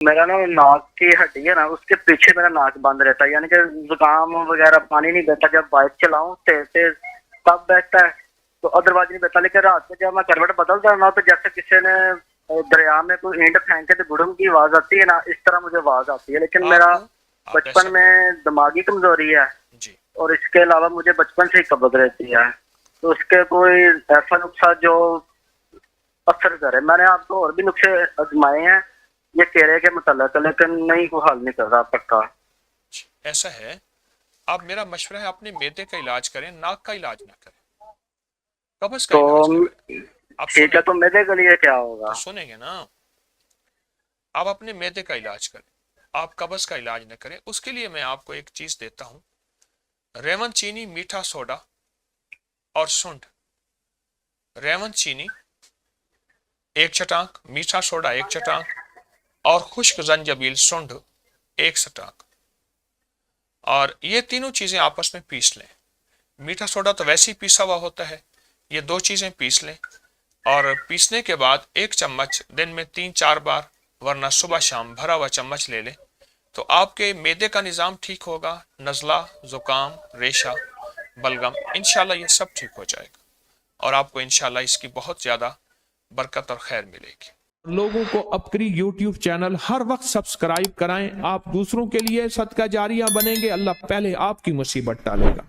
मेरा ना नाक की हड्डी है ना, उसके पीछे मेरा नाक बंद रहता है, यानी कि जुकाम वगैरह पानी नहीं बहता। जब बाइक चलाऊं तेज तेज तब बहता है, तो अदरवाइज नहीं बहता। लेकिन रात में जब मैं करवट बदलता हूं ना, तो जैसे किसी ने दरिया में कोई ईंट फेंके तो गुड़म की आवाज आती है ना, इस तरह मुझे आवाज आती है। लेकिन मेरा आप ऐसा बचपन में दिमागी कमजोरी है, जी और इसके अलावा मुझे बचपन से ही कब्ज रहती है। तो उसके कोई ऐसा नुस्खा जो असर करे? मैंने आपको और भी नुस्खे आजमाए हैं ये केले के मुतल्लक, लेकिन नहीं को हल नहीं कर रहा पक्का। ऐसा है, आप मेरा मशवरा है अपने मैदे का इलाज करें, नाक का इलाज ना करें, कब्ज का तो इलाज करें। आप ठीक है, सुनेंगे तो मेरे के लिए क्या होगा? तो सुनेंगे ना, आप अपने मैदे का इलाज करें, आप कब्ज का इलाज ना करें। उसके लिए मैं आपको एक चीज देता हूं, रेवन चीनी, मीठा सोडा और सुंठ। रेवन चीनी 1 चटाक, मीठा सोडा 1 चटाक और खुश्क जंजबील सुंठ 1 चटाक, और ये तीनों चीजें आपस में पीस लें। मीठा सोडा तो वैसे ही पीसा हुआ होता है, ये दो चीजें पीस लें। और पीसने के बाद 1 चम्मच दिन में 3-4 बार, वरना सुबह शाम भरा हुआ चम्मच ले लें, तो आपके मैदे का निज़ाम ठीक होगा। नज़ला, जुकाम, रेशा, बलगम, इंशाल्लाह ये सब ठीक हो जाएगा, और आपको इंशाल्लाह इसकी बहुत ज़्यादा बरकत और खैर मिलेगी। लोगों को अपनी YouTube चैनल हर वक्त सब्सक्राइब कराएं। आप दूसरों के लिए सदका जारिया बनेंगे, अल्लाह पहले आपकी मुसीबत टालेगा।